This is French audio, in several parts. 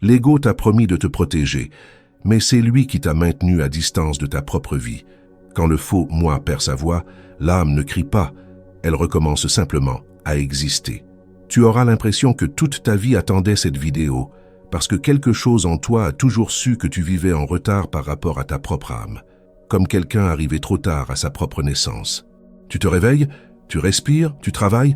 L'ego t'a promis de te protéger, mais c'est lui qui t'a maintenu à distance de ta propre vie. Quand le faux moi perd sa voix, l'âme ne crie pas, elle recommence simplement à exister. Tu auras l'impression que toute ta vie attendait cette vidéo, parce que quelque chose en toi a toujours su que tu vivais en retard par rapport à ta propre âme, comme quelqu'un arrivé trop tard à sa propre naissance. Tu te réveilles, tu respires, tu travailles,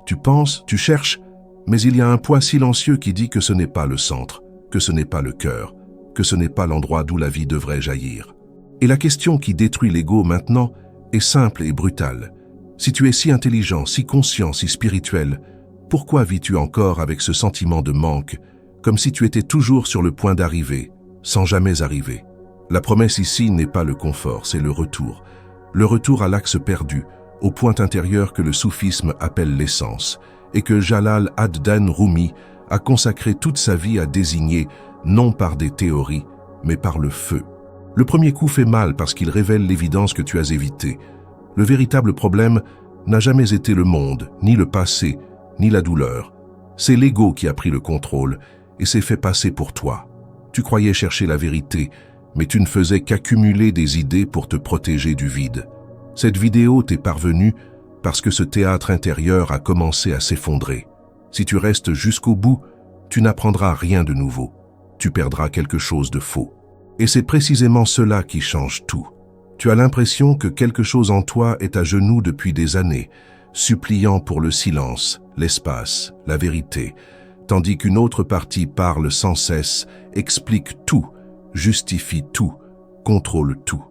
tu penses, tu cherches, mais il y a un poids silencieux qui dit que ce n'est pas le centre, que ce n'est pas le cœur, que ce n'est pas l'endroit d'où la vie devrait jaillir. Et la question qui détruit l'ego maintenant est simple et brutale. Si tu es si intelligent, si conscient, si spirituel, pourquoi vis-tu encore avec ce sentiment de manque, comme si tu étais toujours sur le point d'arriver, sans jamais arriver? La promesse ici n'est pas le confort, c'est le retour. Le retour à l'axe perdu, au point intérieur que le soufisme appelle l'essence, et que Jalal ad-Din Rumi a consacré toute sa vie à désigner, non par des théories, mais par le feu. Le premier coup fait mal parce qu'il révèle l'évidence que tu as évitée. Le véritable problème n'a jamais été le monde, ni le passé, ni la douleur. C'est l'ego qui a pris le contrôle et s'est fait passer pour toi. Tu croyais chercher la vérité, mais tu ne faisais qu'accumuler des idées pour te protéger du vide. Cette vidéo t'est parvenue parce que ce théâtre intérieur a commencé à s'effondrer. Si tu restes jusqu'au bout, tu n'apprendras rien de nouveau. Tu perdras quelque chose de faux. Et c'est précisément cela qui change tout. Tu as l'impression que quelque chose en toi est à genoux depuis des années, suppliant pour le silence, l'espace, la vérité, tandis qu'une autre partie parle sans cesse, explique tout, justifie tout, contrôle tout.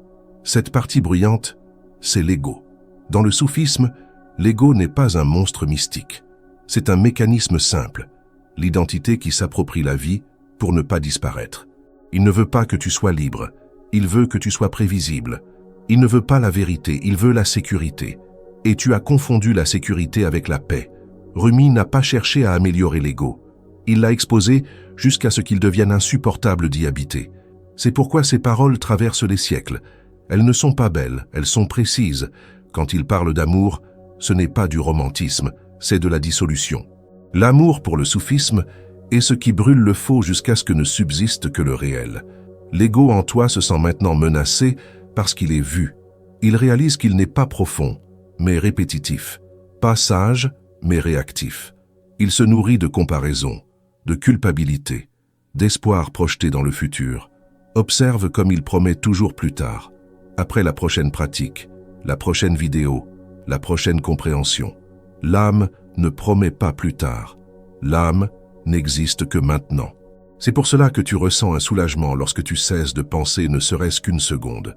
Cette partie bruyante, c'est l'ego. Dans le soufisme, l'ego n'est pas un monstre mystique. C'est un mécanisme simple, l'identité qui s'approprie la vie pour ne pas disparaître. Il ne veut pas que tu sois libre, il veut que tu sois prévisible. Il ne veut pas la vérité, il veut la sécurité. Et tu as confondu la sécurité avec la paix. Rumi n'a pas cherché à améliorer l'ego. Il l'a exposé jusqu'à ce qu'il devienne insupportable d'y habiter. C'est pourquoi ses paroles traversent les siècles. Elles ne sont pas belles, elles sont précises. Quand il parle d'amour, ce n'est pas du romantisme, c'est de la dissolution. L'amour pour le soufisme est ce qui brûle le faux jusqu'à ce que ne subsiste que le réel. L'ego en toi se sent maintenant menacé parce qu'il est vu. Il réalise qu'il n'est pas profond, mais répétitif. Pas sage, mais réactif. Il se nourrit de comparaison, de culpabilité, d'espoir projeté dans le futur. Observe comme il promet toujours plus tard, après la prochaine pratique, la prochaine vidéo, la prochaine compréhension. L'âme ne promet pas plus tard. L'âme n'existe que maintenant. C'est pour cela que tu ressens un soulagement lorsque tu cesses de penser ne serait-ce qu'une seconde.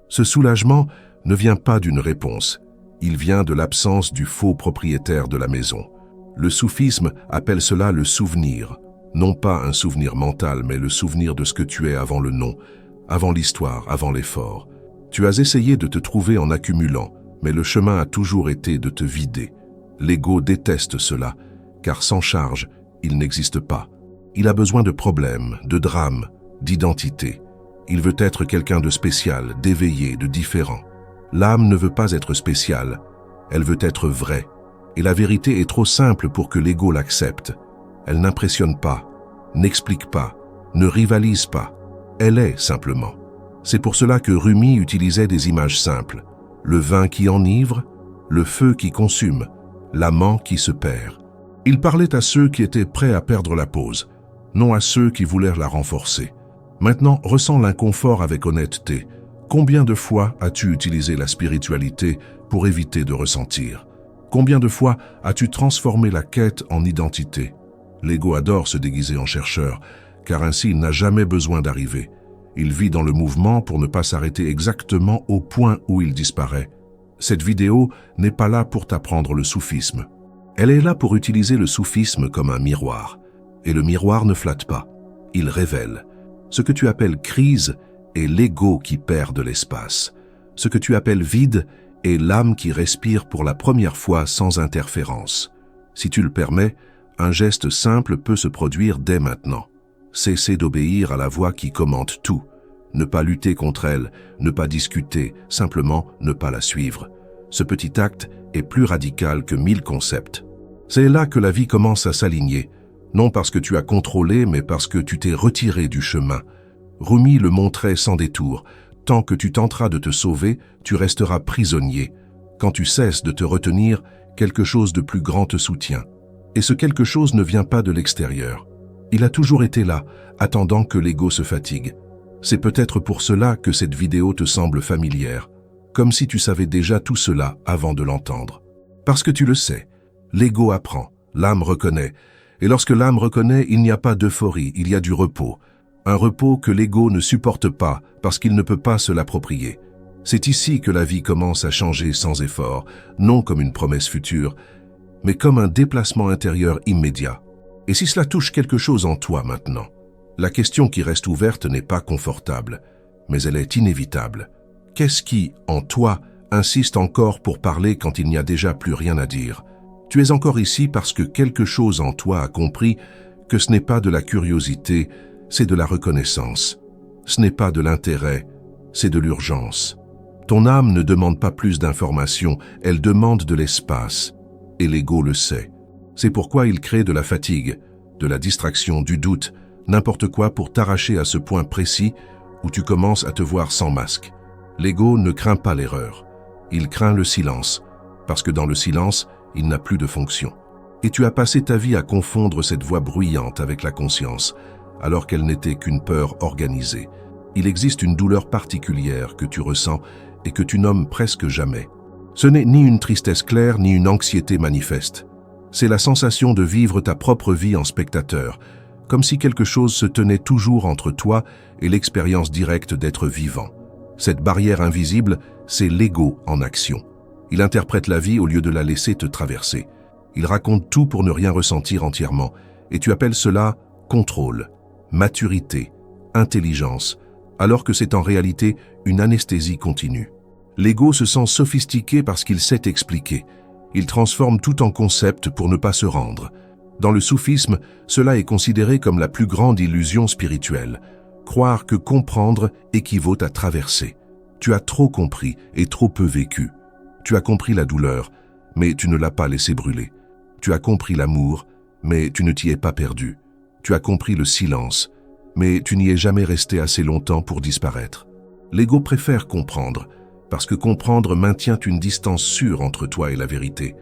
Ce soulagement ne vient pas d'une réponse, il vient de l'absence du faux propriétaire de la maison. Le soufisme appelle cela le souvenir, non pas un souvenir mental, mais le souvenir de ce que tu es avant le nom, avant l'histoire, avant l'effort. Tu as essayé de te trouver en accumulant, mais le chemin a toujours été de te vider. L'ego déteste cela, car sans charge, il n'existe pas. Il a besoin de problèmes, de drames, d'identité. Il veut être quelqu'un de spécial, d'éveillé, de différent. L'âme ne veut pas être spéciale, elle veut être vraie. Et la vérité est trop simple pour que l'ego l'accepte. Elle n'impressionne pas, n'explique pas, ne rivalise pas. Elle est simplement. C'est pour cela que Rumi utilisait des images simples. Le vin qui enivre, le feu qui consume, l'amant qui se perd. Il parlait à ceux qui étaient prêts à perdre la pose, non à ceux qui voulaient la renforcer. Maintenant, ressens l'inconfort avec honnêteté. Combien de fois as-tu utilisé la spiritualité pour éviter de ressentir? Combien de fois as-tu transformé la quête en identité? L'ego adore se déguiser en chercheur, car ainsi il n'a jamais besoin d'arriver. Il vit dans le mouvement pour ne pas s'arrêter exactement au point où il disparaît. Cette vidéo n'est pas là pour t'apprendre le soufisme. Elle est là pour utiliser le soufisme comme un miroir. Et le miroir ne flatte pas, il révèle. Ce que tu appelles crise est l'ego qui perd de l'espace. Ce que tu appelles vide est l'âme qui respire pour la première fois sans interférence. Si tu le permets, un geste simple peut se produire dès maintenant. Cesser d'obéir à la voix qui commande tout. Ne pas lutter contre elle, ne pas discuter, simplement ne pas la suivre. Ce petit acte est plus radical que 1000 concepts. C'est là que la vie commence à s'aligner, Non parce que tu as contrôlé, mais parce que tu t'es retiré du chemin. Rumi le montrait sans détour. Tant que tu tenteras de te sauver, tu resteras prisonnier. Quand tu cesses de te retenir, quelque chose de plus grand te soutient. Et ce quelque chose ne vient pas de l'extérieur. Il a toujours été là, attendant que l'ego se fatigue. C'est peut-être pour cela que cette vidéo te semble familière, comme si tu savais déjà tout cela avant de l'entendre. Parce que tu le sais, l'ego apprend, l'âme reconnaît, et lorsque l'âme reconnaît, il n'y a pas d'euphorie, il y a du repos. Un repos que l'ego ne supporte pas parce qu'il ne peut pas se l'approprier. C'est ici que la vie commence à changer sans effort, non comme une promesse future, mais comme un déplacement intérieur immédiat. Et si cela touche quelque chose en toi maintenant? La question qui reste ouverte n'est pas confortable, mais elle est inévitable. Qu'est-ce qui, en toi, insiste encore pour parler quand il n'y a déjà plus rien à dire? Tu es encore ici parce que quelque chose en toi a compris que ce n'est pas de la curiosité, c'est de la reconnaissance. Ce n'est pas de l'intérêt, c'est de l'urgence. Ton âme ne demande pas plus d'informations, elle demande de l'espace. Et l'ego le sait. C'est pourquoi il crée de la fatigue, de la distraction, du doute, n'importe quoi pour t'arracher à ce point précis où tu commences à te voir sans masque. L'ego ne craint pas l'erreur. Il craint le silence, parce que dans le silence, il n'a plus de fonction. Et tu as passé ta vie à confondre cette voix bruyante avec la conscience, alors qu'elle n'était qu'une peur organisée. Il existe une douleur particulière que tu ressens et que tu nommes presque jamais. Ce n'est ni une tristesse claire ni une anxiété manifeste. C'est la sensation de vivre ta propre vie en spectateur, comme si quelque chose se tenait toujours entre toi et l'expérience directe d'être vivant. Cette barrière invisible, c'est l'ego en action. Il interprète la vie au lieu de la laisser te traverser. Il raconte tout pour ne rien ressentir entièrement, et tu appelles cela contrôle, maturité, intelligence, alors que c'est en réalité une anesthésie continue. L'ego se sent sophistiqué parce qu'il sait expliquer. Il transforme tout en concept pour ne pas se rendre. Dans le soufisme, cela est considéré comme la plus grande illusion spirituelle. Croire que comprendre équivaut à traverser. Tu as trop compris et trop peu vécu. Tu as compris la douleur, mais tu ne l'as pas laissé brûler. Tu as compris l'amour, mais tu ne t'y es pas perdu. Tu as compris le silence, mais tu n'y es jamais resté assez longtemps pour disparaître. L'ego préfère comprendre, parce que comprendre maintient une distance sûre entre toi et la vérité.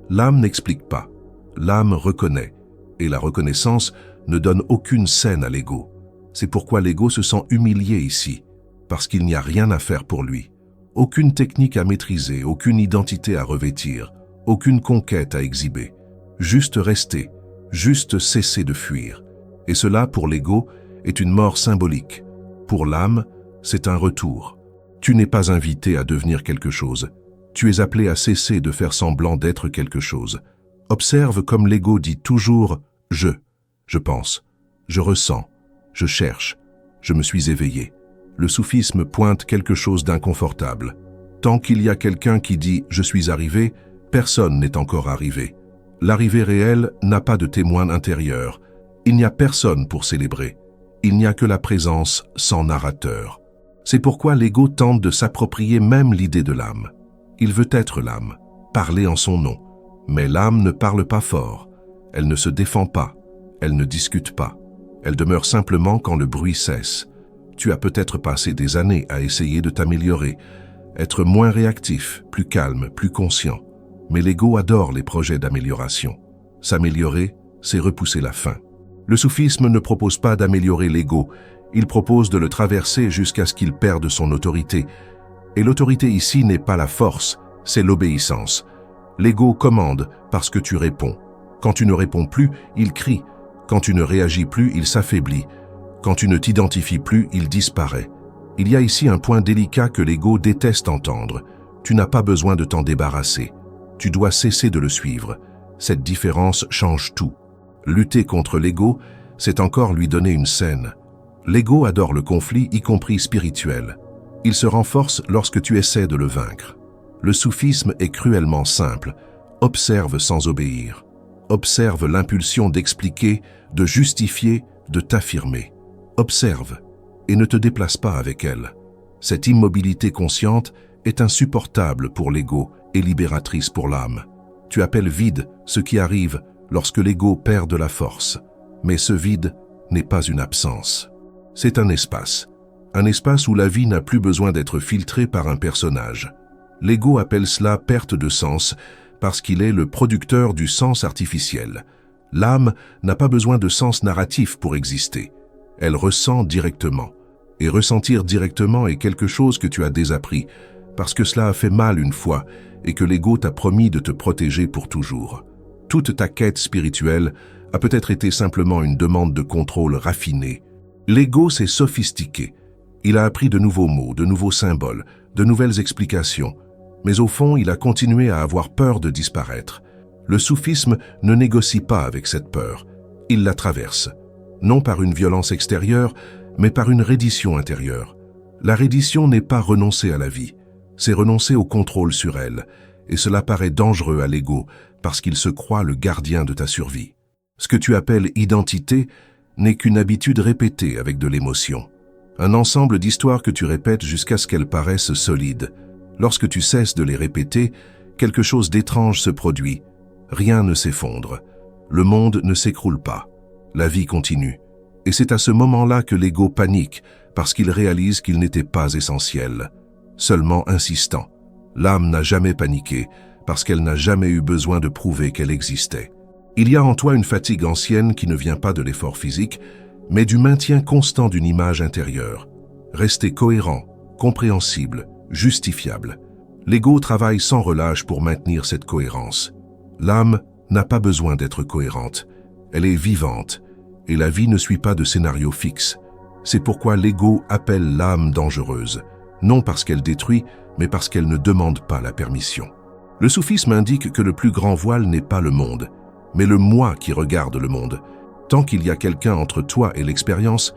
L'âme n'explique pas, l'âme reconnaît, et la reconnaissance ne donne aucune scène à l'ego. C'est pourquoi l'ego se sent humilié ici, parce qu'il n'y a rien à faire pour lui. Aucune technique à maîtriser, aucune identité à revêtir, aucune conquête à exhiber. Juste rester, juste cesser de fuir. Et cela, pour l'ego, est une mort symbolique. Pour l'âme, c'est un retour. Tu n'es pas invité à devenir quelque chose. Tu es appelé à cesser de faire semblant d'être quelque chose. Observe comme l'ego dit toujours « je pense, je ressens, je cherche, je me suis éveillé ». Le soufisme pointe quelque chose d'inconfortable. Tant qu'il y a quelqu'un qui dit « je suis arrivé », personne n'est encore arrivé. L'arrivée réelle n'a pas de témoin intérieur. Il n'y a personne pour célébrer. Il n'y a que la présence sans narrateur. C'est pourquoi l'ego tente de s'approprier même l'idée de l'âme. Il veut être l'âme, parler en son nom. Mais l'âme ne parle pas fort. Elle ne se défend pas. Elle ne discute pas. Elle demeure simplement quand le bruit cesse. Tu as peut-être passé des années à essayer de t'améliorer, être moins réactif, plus calme, plus conscient. Mais l'ego adore les projets d'amélioration. S'améliorer, c'est repousser la fin. Le soufisme ne propose pas d'améliorer l'ego, il propose de le traverser jusqu'à ce qu'il perde son autorité. Et l'autorité ici n'est pas la force, c'est l'obéissance. L'ego commande parce que tu réponds. Quand tu ne réponds plus, il crie. Quand tu ne réagis plus, il s'affaiblit. Quand tu ne t'identifies plus, il disparaît. Il y a ici un point délicat que l'ego déteste entendre. Tu n'as pas besoin de t'en débarrasser. Tu dois cesser de le suivre. Cette différence change tout. Lutter contre l'ego, c'est encore lui donner une scène. L'ego adore le conflit, y compris spirituel. Il se renforce lorsque tu essaies de le vaincre. Le soufisme est cruellement simple. Observe sans obéir. Observe l'impulsion d'expliquer, de justifier, de t'affirmer. Observe et ne te déplace pas avec elle. Cette immobilité consciente est insupportable pour l'ego et libératrice pour l'âme. Tu appelles vide ce qui arrive lorsque l'ego perd de la force. Mais ce vide n'est pas une absence. C'est un espace où la vie n'a plus besoin d'être filtrée par un personnage. L'ego appelle cela perte de sens parce qu'il est le producteur du sens artificiel. L'âme n'a pas besoin de sens narratif pour exister. Elle ressent directement. Et ressentir directement est quelque chose que tu as désappris parce que cela a fait mal une fois et que l'ego t'a promis de te protéger pour toujours. Toute ta quête spirituelle a peut-être été simplement une demande de contrôle raffinée. L'ego s'est sophistiqué. Il a appris de nouveaux mots, de nouveaux symboles, de nouvelles explications. Mais au fond, il a continué à avoir peur de disparaître. Le soufisme ne négocie pas avec cette peur. Il la traverse. Non par une violence extérieure, mais par une reddition intérieure. La reddition n'est pas renoncer à la vie. C'est renoncer au contrôle sur elle. Et cela paraît dangereux à l'ego parce qu'il se croit le gardien de ta survie. Ce que tu appelles identité n'est qu'une habitude répétée avec de l'émotion. Un ensemble d'histoires que tu répètes jusqu'à ce qu'elles paraissent solides. Lorsque tu cesses de les répéter, quelque chose d'étrange se produit. Rien ne s'effondre. Le monde ne s'écroule pas. La vie continue. Et c'est à ce moment-là que l'ego panique parce qu'il réalise qu'il n'était pas essentiel, seulement insistant. L'âme n'a jamais paniqué parce qu'elle n'a jamais eu besoin de prouver qu'elle existait. Il y a en toi une fatigue ancienne qui ne vient pas de l'effort physique, mais du maintien constant d'une image intérieure. Rester cohérent, compréhensible, justifiable. L'ego travaille sans relâche pour maintenir cette cohérence. L'âme n'a pas besoin d'être cohérente. Elle est vivante, et la vie ne suit pas de scénario fixe. C'est pourquoi l'ego appelle l'âme dangereuse, non parce qu'elle détruit, mais parce qu'elle ne demande pas la permission. Le soufisme indique que le plus grand voile n'est pas le monde, mais le moi qui regarde le monde. Tant qu'il y a quelqu'un entre toi et l'expérience,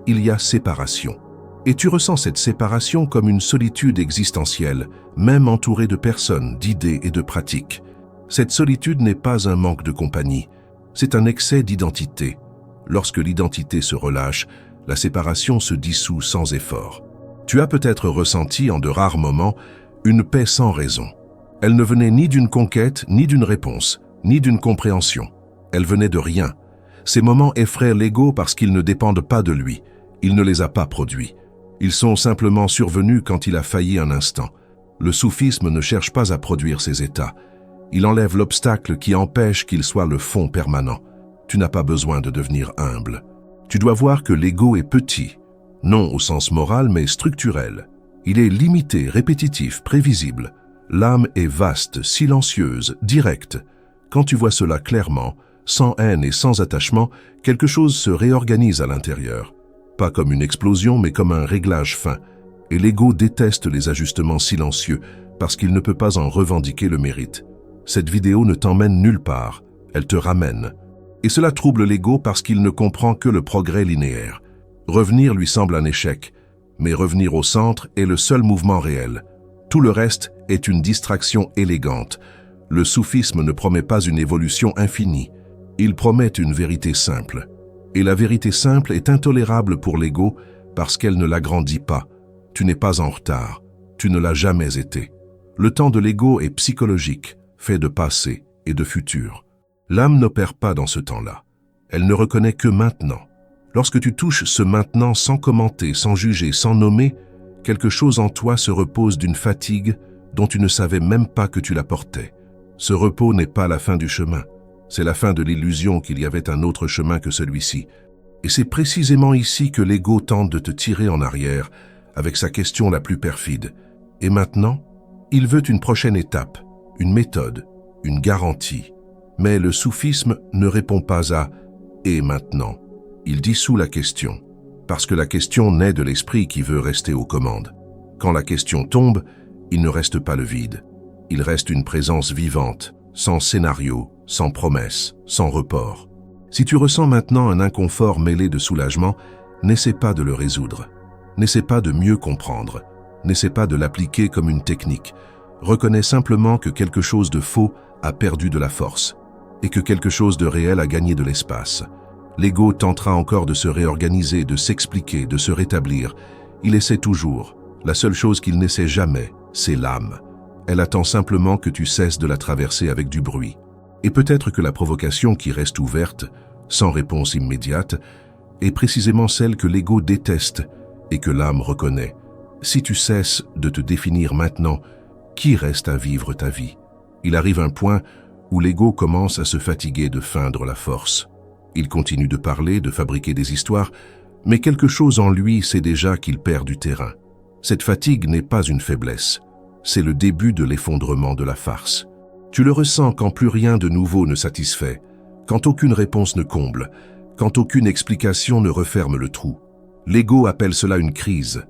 il y a séparation. Et tu ressens cette séparation comme une solitude existentielle, même entourée de personnes, d'idées et de pratiques. Cette solitude n'est pas un manque de compagnie, c'est un excès d'identité. Lorsque l'identité se relâche, la séparation se dissout sans effort. Tu as peut-être ressenti en de rares moments une paix sans raison. Elle ne venait ni d'une conquête, ni d'une réponse, ni d'une compréhension. Elle venait de rien. Ces moments effraient l'ego parce qu'ils ne dépendent pas de lui. Il ne les a pas produits. Ils sont simplement survenus quand il a failli un instant. Le soufisme ne cherche pas à produire ces états. Il enlève l'obstacle qui empêche qu'il soit le fond permanent. Tu n'as pas besoin de devenir humble. Tu dois voir que l'ego est petit, non au sens moral mais structurel. Il est limité, répétitif, prévisible. L'âme est vaste, silencieuse, directe. Quand tu vois cela clairement, sans haine et sans attachement, quelque chose se réorganise à l'intérieur. Pas comme une explosion, mais comme un réglage fin. Et l'ego déteste les ajustements silencieux parce qu'il ne peut pas en revendiquer le mérite. Cette vidéo ne t'emmène nulle part, elle te ramène. Et cela trouble l'ego parce qu'il ne comprend que le progrès linéaire. Revenir lui semble un échec, mais revenir au centre est le seul mouvement réel. Tout le reste est une distraction élégante. Le soufisme ne promet pas une évolution infinie. Il promet une vérité simple. Et la vérité simple est intolérable pour l'ego parce qu'elle ne l'agrandit pas. Tu n'es pas en retard. Tu ne l'as jamais été. Le temps de l'ego est psychologique, fait de passé et de futur. L'âme n'opère pas dans ce temps-là. Elle ne reconnaît que maintenant. Lorsque tu touches ce maintenant sans commenter, sans juger, sans nommer, quelque chose en toi se repose d'une fatigue dont tu ne savais même pas que tu la portais. Ce repos n'est pas la fin du chemin. C'est la fin de l'illusion qu'il y avait un autre chemin que celui-ci. Et c'est précisément ici que l'ego tente de te tirer en arrière avec sa question la plus perfide. Et maintenant, il veut une prochaine étape, une méthode, une garantie. Mais le soufisme ne répond pas à « et maintenant ». Il dissout la question, parce que la question naît de l'esprit qui veut rester aux commandes. Quand la question tombe, il ne reste pas le vide. Il reste une présence vivante, sans scénario, sans promesse, sans report. Si tu ressens maintenant un inconfort mêlé de soulagement, n'essaie pas de le résoudre. N'essaie pas de mieux comprendre. N'essaie pas de l'appliquer comme une technique. Reconnais simplement que quelque chose de faux a perdu de la force et que quelque chose de réel a gagné de l'espace. L'ego tentera encore de se réorganiser, de s'expliquer, de se rétablir. Il essaie toujours. La seule chose qu'il n'essaie jamais, c'est l'âme. Elle attend simplement que tu cesses de la traverser avec du bruit. Et peut-être que la provocation qui reste ouverte sans réponse immédiate, est précisément celle que l'ego déteste et que l'âme reconnaît. Si tu cesses de te définir maintenant, qui reste à vivre ta vie? Il arrive un point où l'ego commence à se fatiguer de feindre la force. Il continue de parler, de fabriquer des histoires, mais quelque chose en lui sait déjà qu'il perd du terrain. Cette fatigue n'est pas une faiblesse, c'est le début de l'effondrement de la farce. Tu le ressens quand plus rien de nouveau ne satisfait, quand aucune réponse ne comble, quand aucune explication ne referme le trou. L'ego appelle cela une crise,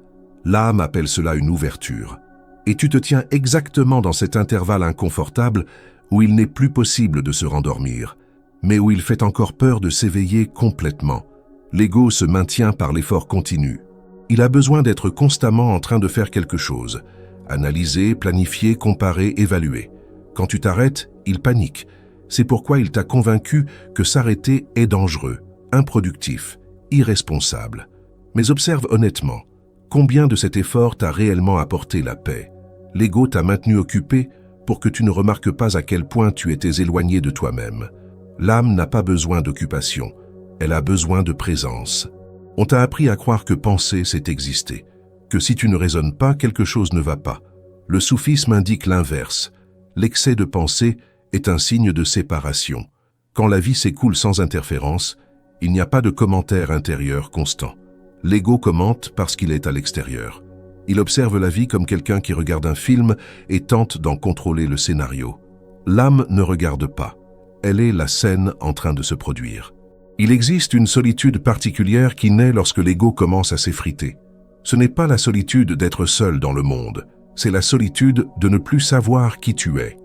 l'âme appelle cela une ouverture. Et tu te tiens exactement dans cet intervalle inconfortable où il n'est plus possible de se rendormir, mais où il fait encore peur de s'éveiller complètement. L'ego se maintient par l'effort continu. Il a besoin d'être constamment en train de faire quelque chose, analyser, planifier, comparer, évaluer. Quand tu t'arrêtes, il panique. C'est pourquoi il t'a convaincu que s'arrêter est dangereux, improductif, irresponsable. Mais observe honnêtement, combien de cet effort t'a réellement apporté la paix? L'ego t'a maintenu occupé pour que tu ne remarques pas à quel point tu étais éloigné de toi-même. L'âme n'a pas besoin d'occupation, elle a besoin de présence. On t'a appris à croire que penser, c'est exister, que si tu ne raisonnes pas, quelque chose ne va pas. Le soufisme indique l'inverse. L'excès de pensée est un signe de séparation. Quand la vie s'écoule sans interférence, il n'y a pas de commentaire intérieur constant. L'ego commente parce qu'il est à l'extérieur. Il observe la vie comme quelqu'un qui regarde un film et tente d'en contrôler le scénario. L'âme ne regarde pas. Elle est la scène en train de se produire. Il existe une solitude particulière qui naît lorsque l'ego commence à s'effriter. Ce n'est pas la solitude d'être seul dans le monde, c'est la solitude de ne plus savoir qui tu es.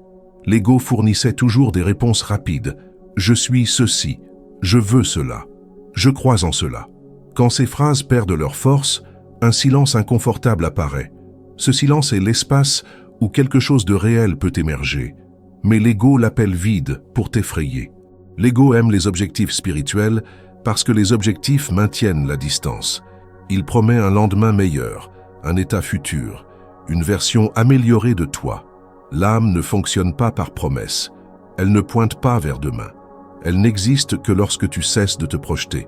L'ego fournissait toujours des réponses rapides. Je suis ceci, je veux cela, je crois en cela. Quand ces phrases perdent leur force, un silence inconfortable apparaît. Ce silence est l'espace où quelque chose de réel peut émerger. Mais l'ego l'appelle vide pour t'effrayer. L'ego aime les objectifs spirituels parce que les objectifs maintiennent la distance. Il promet un lendemain meilleur, un état futur, une version améliorée de toi. L'âme ne fonctionne pas par promesse. Elle ne pointe pas vers demain. Elle n'existe que lorsque tu cesses de te projeter.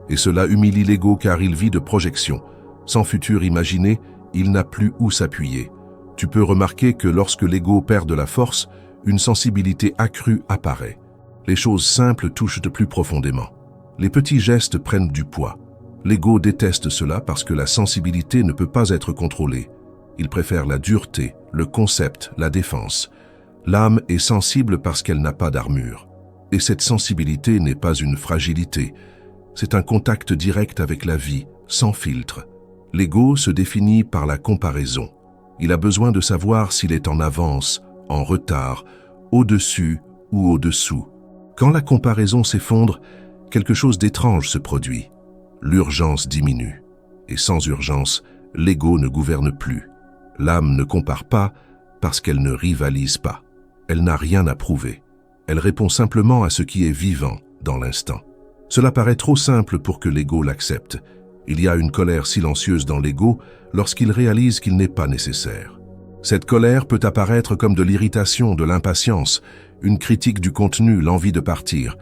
Et cela humilie l'ego car il vit de projections. Sans futur imaginé, il n'a plus où s'appuyer. Tu peux remarquer que lorsque l'ego perd de la force, une sensibilité accrue apparaît. Les choses simples touchent de plus profondément. Les petits gestes prennent du poids. L'ego déteste cela parce que la sensibilité ne peut pas être contrôlée. Il préfère la dureté, le concept, la défense. L'âme est sensible parce qu'elle n'a pas d'armure. Et cette sensibilité n'est pas une fragilité. C'est un contact direct avec la vie, sans filtre. L'ego se définit par la comparaison. Il a besoin de savoir s'il est en avance, en retard, au-dessus ou au-dessous. Quand la comparaison s'effondre, quelque chose d'étrange se produit. L'urgence diminue. Et sans urgence, l'ego ne gouverne plus. L'âme ne compare pas parce qu'elle ne rivalise pas. Elle n'a rien à prouver. Elle répond simplement à ce qui est vivant dans l'instant. Cela paraît trop simple pour que l'ego l'accepte. Il y a une colère silencieuse dans l'ego lorsqu'il réalise qu'il n'est pas nécessaire. Cette colère peut apparaître comme de l'irritation, de l'impatience, une critique du contenu, l'envie de partir.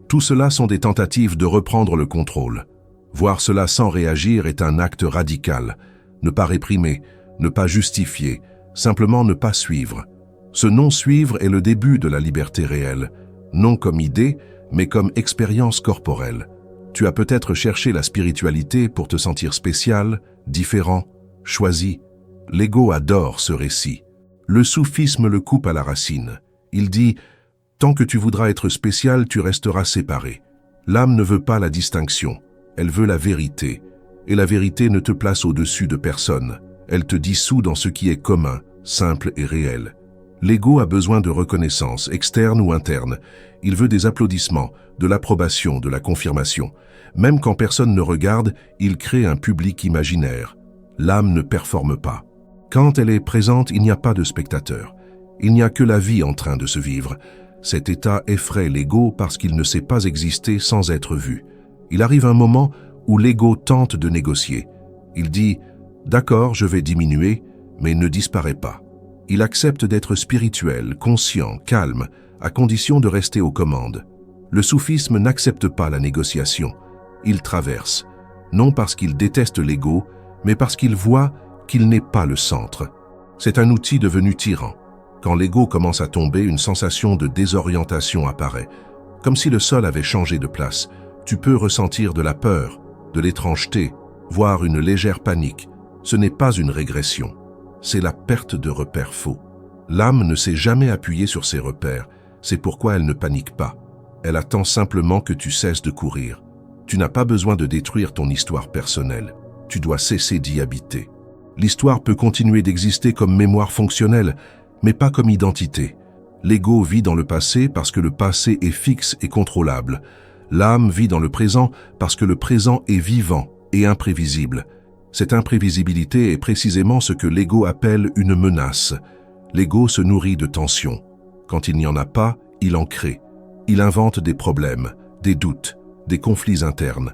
Tout cela sont des tentatives de reprendre le contrôle. Voir cela sans réagir est un acte radical. Ne pas réprimer, ne pas justifier, simplement ne pas suivre. Ce non-suivre est le début de la liberté réelle, non comme idée, mais comme expérience corporelle. Tu as peut-être cherché la spiritualité pour te sentir spécial, différent, choisi. L'ego adore ce récit. Le soufisme le coupe à la racine. Il dit « Tant que tu voudras être spécial, tu resteras séparé. » L'âme ne veut pas la distinction, elle veut la vérité. Et la vérité ne te place au-dessus de personne. Elle te dissout dans ce qui est commun, simple et réel. L'ego a besoin de reconnaissance, externe ou interne. Il veut des applaudissements, de l'approbation, de la confirmation. Même quand personne ne regarde, il crée un public imaginaire. L'âme ne performe pas. Quand elle est présente, il n'y a pas de spectateur. Il n'y a que la vie en train de se vivre. Cet état effraie l'ego parce qu'il ne sait pas exister sans être vu. Il arrive un moment où l'ego tente de négocier. Il dit « D'accord, je vais diminuer, mais ne disparaît pas. » Il accepte d'être spirituel, conscient, calme, à condition de rester aux commandes. Le soufisme n'accepte pas la négociation. Il traverse, non parce qu'il déteste l'ego, mais parce qu'il voit qu'il n'est pas le centre. C'est un outil devenu tyran. Quand l'ego commence à tomber, une sensation de désorientation apparaît, comme si le sol avait changé de place. Tu peux ressentir de la peur, de l'étrangeté, voire une légère panique. Ce n'est pas une régression, c'est la perte de repères faux. L'âme ne s'est jamais appuyée sur ses repères, c'est pourquoi elle ne panique pas. Elle attend simplement que tu cesses de courir. Tu n'as pas besoin de détruire ton histoire personnelle, tu dois cesser d'y habiter. L'histoire peut continuer d'exister comme mémoire fonctionnelle, mais pas comme identité. L'ego vit dans le passé parce que le passé est fixe et contrôlable. L'âme vit dans le présent parce que le présent est vivant et imprévisible. Cette imprévisibilité est précisément ce que l'ego appelle une menace. L'ego se nourrit de tensions. Quand il n'y en a pas, il en crée. Il invente des problèmes, des doutes, des conflits internes.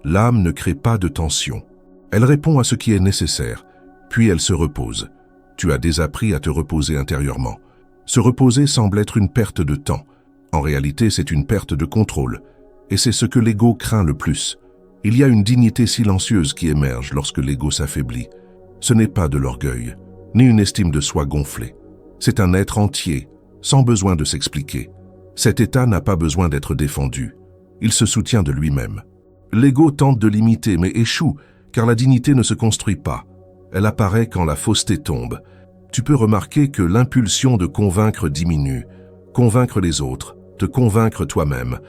L'âme ne crée pas de tensions. Elle répond à ce qui est nécessaire, puis elle se repose. Tu as désappris à te reposer intérieurement. Se reposer semble être une perte de temps. En réalité, c'est une perte de contrôle. Et c'est ce que l'ego craint le plus. Il y a une dignité silencieuse qui émerge lorsque l'ego s'affaiblit. Ce n'est pas de l'orgueil, ni une estime de soi gonflée. C'est un être entier, sans besoin de s'expliquer. Cet état n'a pas besoin d'être défendu. Il se soutient de lui-même. L'ego tente de l'imiter, mais échoue, car la dignité ne se construit pas. Elle apparaît quand la fausseté tombe. Tu peux remarquer que l'impulsion de convaincre diminue. Convaincre les autres, te convaincre toi-même.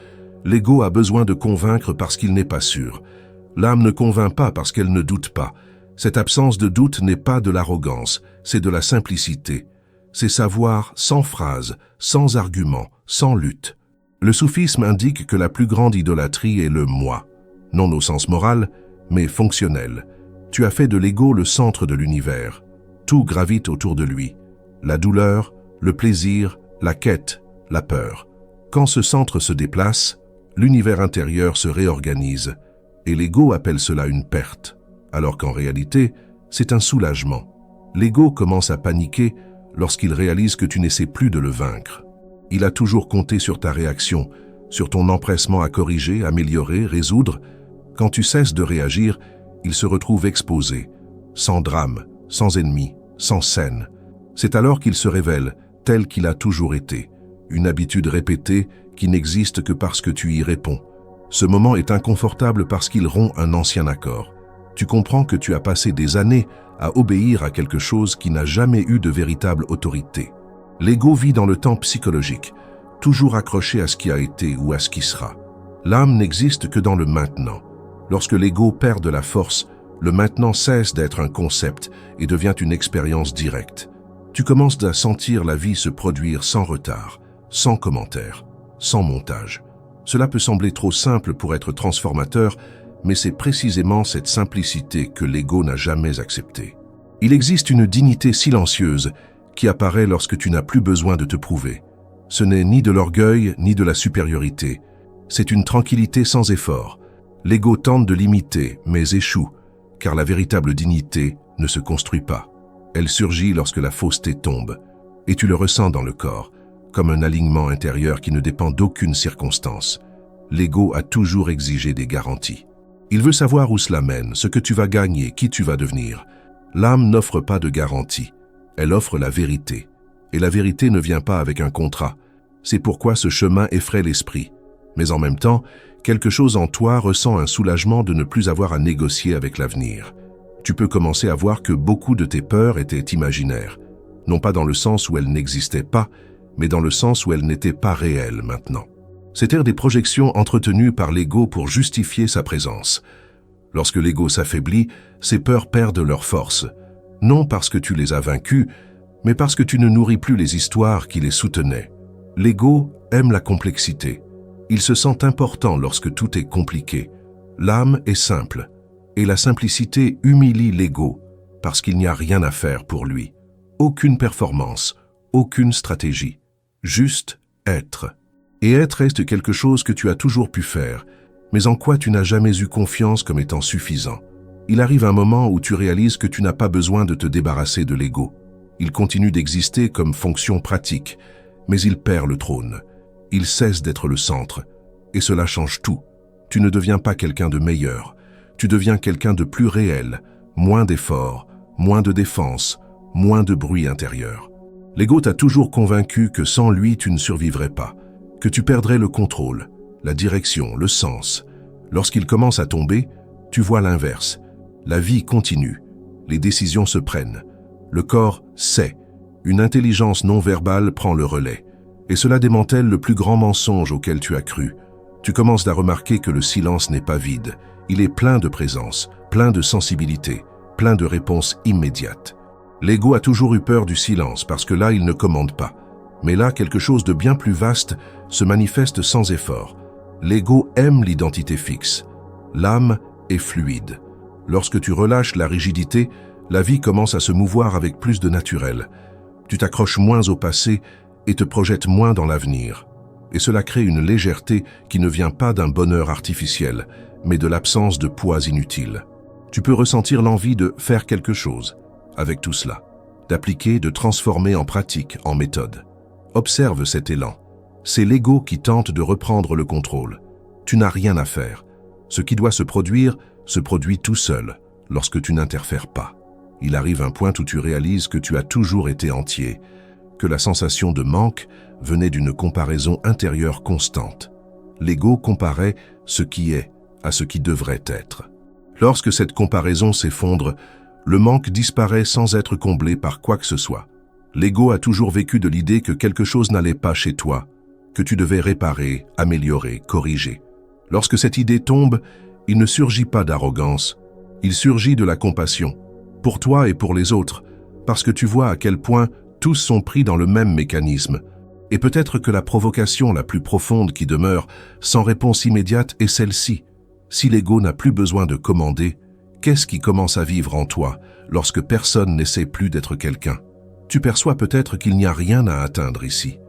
L'ego a besoin de convaincre parce qu'il n'est pas sûr. L'âme ne convainc pas parce qu'elle ne doute pas. Cette absence de doute n'est pas de l'arrogance, c'est de la simplicité. C'est savoir sans phrase, sans argument, sans lutte. Le soufisme indique que la plus grande idolâtrie est le « moi », non au sens moral, mais fonctionnel. Tu as fait de l'ego le centre de l'univers. Tout gravite autour de lui. La douleur, le plaisir, la quête, la peur. Quand ce centre se déplace, l'univers intérieur se réorganise, et l'ego appelle cela une perte, alors qu'en réalité, c'est un soulagement. L'ego commence à paniquer lorsqu'il réalise que tu n'essaies plus de le vaincre. Il a toujours compté sur ta réaction, sur ton empressement à corriger, améliorer, résoudre. Quand tu cesses de réagir, il se retrouve exposé, sans drame, sans ennemi, sans scène. C'est alors qu'il se révèle, tel qu'il a toujours été, une habitude répétée qui n'existe que parce que tu y réponds. Ce moment est inconfortable parce qu'il rompt un ancien accord. Tu comprends que tu as passé des années à obéir à quelque chose qui n'a jamais eu de véritable autorité. L'ego vit dans le temps psychologique, toujours accroché à ce qui a été ou à ce qui sera. L'âme n'existe que dans le maintenant. Lorsque l'ego perd de la force, le maintenant cesse d'être un concept et devient une expérience directe. Tu commences à sentir la vie se produire sans retard, sans commentaire, sans montage. Cela peut sembler trop simple pour être transformateur, mais c'est précisément cette simplicité que l'ego n'a jamais acceptée. Il existe une dignité silencieuse qui apparaît lorsque tu n'as plus besoin de te prouver. Ce n'est ni de l'orgueil ni de la supériorité. C'est une tranquillité sans effort. L'ego tente de l'imiter, mais échoue, car la véritable dignité ne se construit pas. Elle surgit lorsque la fausseté tombe, et tu le ressens dans le corps, comme un alignement intérieur qui ne dépend d'aucune circonstance. L'ego a toujours exigé des garanties. Il veut savoir où cela mène, ce que tu vas gagner, qui tu vas devenir. L'âme n'offre pas de garantie, elle offre la vérité. Et la vérité ne vient pas avec un contrat. C'est pourquoi ce chemin effraie l'esprit. Mais en même temps, quelque chose en toi ressent un soulagement de ne plus avoir à négocier avec l'avenir. Tu peux commencer à voir que beaucoup de tes peurs étaient imaginaires, non pas dans le sens où elles n'existaient pas, mais dans le sens où elles n'étaient pas réelles maintenant. C'étaient des projections entretenues par l'ego pour justifier sa présence. Lorsque l'ego s'affaiblit, ces peurs perdent leur force, non parce que tu les as vaincues, mais parce que tu ne nourris plus les histoires qui les soutenaient. L'ego aime la complexité. Il se sent important lorsque tout est compliqué. L'âme est simple, et la simplicité humilie l'ego, parce qu'il n'y a rien à faire pour lui. Aucune performance, aucune stratégie, juste être. Et être reste quelque chose que tu as toujours pu faire, mais en quoi tu n'as jamais eu confiance comme étant suffisant. Il arrive un moment où tu réalises que tu n'as pas besoin de te débarrasser de l'ego. Il continue d'exister comme fonction pratique, mais il perd le trône. Il cesse d'être le centre. Et cela change tout. Tu ne deviens pas quelqu'un de meilleur. Tu deviens quelqu'un de plus réel, moins d'efforts, moins de défense, moins de bruit intérieur. L'ego t'a toujours convaincu que sans lui, tu ne survivrais pas, que tu perdrais le contrôle, la direction, le sens. Lorsqu'il commence à tomber, tu vois l'inverse. La vie continue, les décisions se prennent, le corps sait, une intelligence non verbale prend le relais. Et cela démantèle le plus grand mensonge auquel tu as cru. Tu commences à remarquer que le silence n'est pas vide, il est plein de présence, plein de sensibilité, plein de réponses immédiates. L'ego a toujours eu peur du silence parce que là, il ne commande pas. Mais là, quelque chose de bien plus vaste se manifeste sans effort. L'ego aime l'identité fixe. L'âme est fluide. Lorsque tu relâches la rigidité, la vie commence à se mouvoir avec plus de naturel. Tu t'accroches moins au passé et te projettes moins dans l'avenir. Et cela crée une légèreté qui ne vient pas d'un bonheur artificiel, mais de l'absence de poids inutile. Tu peux ressentir l'envie de faire quelque chose avec tout cela, d'appliquer, de transformer en pratique, en méthode. Observe cet élan. C'est l'ego qui tente de reprendre le contrôle. Tu n'as rien à faire. Ce qui doit se produire tout seul, lorsque tu n'interfères pas. Il arrive un point où tu réalises que tu as toujours été entier, que la sensation de manque venait d'une comparaison intérieure constante. L'ego comparait ce qui est à ce qui devrait être. Lorsque cette comparaison s'effondre, le manque disparaît sans être comblé par quoi que ce soit. L'ego a toujours vécu de l'idée que quelque chose n'allait pas chez toi, que tu devais réparer, améliorer, corriger. Lorsque cette idée tombe, il ne surgit pas d'arrogance, il surgit de la compassion, pour toi et pour les autres, parce que tu vois à quel point tous sont pris dans le même mécanisme. Et peut-être que la provocation la plus profonde qui demeure, sans réponse immédiate, est celle-ci. Si l'ego n'a plus besoin de commander, qu'est-ce qui commence à vivre en toi lorsque personne n'essaie plus d'être quelqu'un? Tu perçois peut-être qu'il n'y a rien à atteindre ici.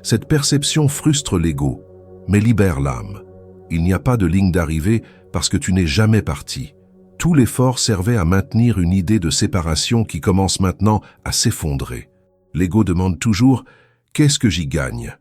Cette perception frustre l'ego, mais libère l'âme. Il n'y a pas de ligne d'arrivée parce que tu n'es jamais parti. Tout l'effort servait à maintenir une idée de séparation qui commence maintenant à s'effondrer. L'ego demande toujours « qu'est-ce que j'y gagne ?»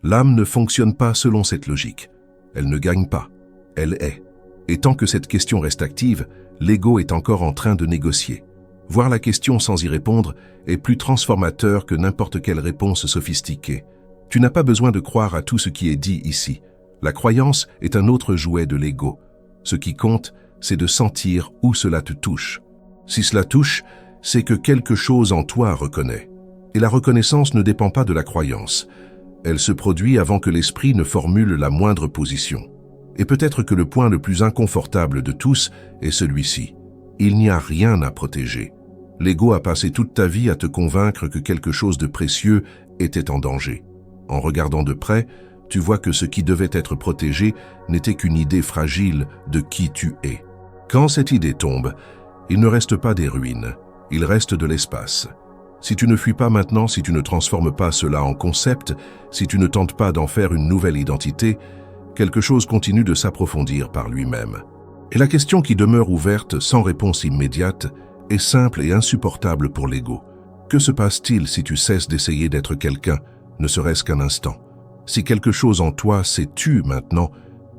L'âme ne fonctionne pas selon cette logique. Elle ne gagne pas, elle est. Et tant que cette question reste active, l'ego est encore en train de négocier. Voir la question sans y répondre est plus transformateur que n'importe quelle réponse sophistiquée. Tu n'as pas besoin de croire à tout ce qui est dit ici. La croyance est un autre jouet de l'ego. Ce qui compte, c'est de sentir où cela te touche. Si cela touche, c'est que quelque chose en toi reconnaît. Et la reconnaissance ne dépend pas de la croyance. Elle se produit avant que l'esprit ne formule la moindre position. Et peut-être que le point le plus inconfortable de tous est celui-ci. Il n'y a rien à protéger. L'ego a passé toute ta vie à te convaincre que quelque chose de précieux était en danger. En regardant de près, tu vois que ce qui devait être protégé n'était qu'une idée fragile de qui tu es. Quand cette idée tombe, il ne reste pas des ruines, il reste de l'espace. Si tu ne fuis pas maintenant, si tu ne transformes pas cela en concept, si tu ne tentes pas d'en faire une nouvelle identité, quelque chose continue de s'approfondir par lui-même. Et la question qui demeure ouverte sans réponse immédiate est simple et insupportable pour l'ego. Que se passe-t-il si tu cesses d'essayer d'être quelqu'un, ne serait-ce qu'un instant? Si quelque chose en toi s'est tu maintenant,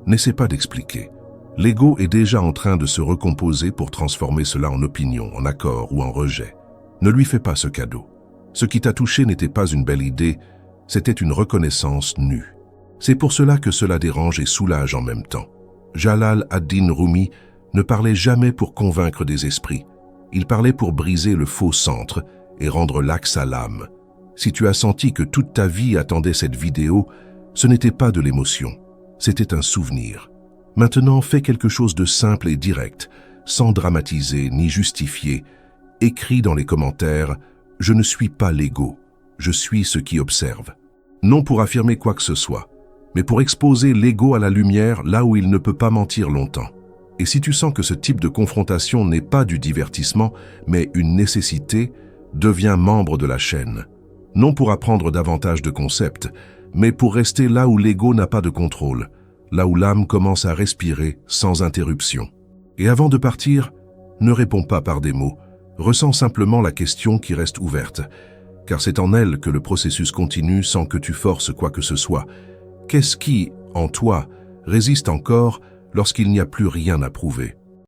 n'essaie pas d'expliquer. L'ego est déjà en train de se recomposer pour transformer cela en opinion, en accord ou en rejet. Ne lui fais pas ce cadeau. Ce qui t'a touché n'était pas une belle idée, c'était une reconnaissance nue. C'est pour cela que cela dérange et soulage en même temps. Jalal ad-Din Rumi ne parlait jamais pour convaincre des esprits. Il parlait pour briser le faux centre et rendre l'axe à l'âme. Si tu as senti que toute ta vie attendait cette vidéo, ce n'était pas de l'émotion, c'était un souvenir. Maintenant, fais quelque chose de simple et direct, sans dramatiser ni justifier. Écris dans les commentaires « Je ne suis pas l'ego, je suis ce qui observe ». Non pour affirmer quoi que ce soit, mais pour exposer l'ego à la lumière là où il ne peut pas mentir longtemps. Et si tu sens que ce type de confrontation n'est pas du divertissement, mais une nécessité, deviens membre de la chaîne. Non pour apprendre davantage de concepts, mais pour rester là où l'ego n'a pas de contrôle, là où l'âme commence à respirer sans interruption. Et avant de partir, ne réponds pas par des mots, ressens simplement la question qui reste ouverte, car c'est en elle que le processus continue sans que tu forces quoi que ce soit. Qu'est-ce qui, en toi, résiste encore lorsqu'il n'y a plus rien à prouver.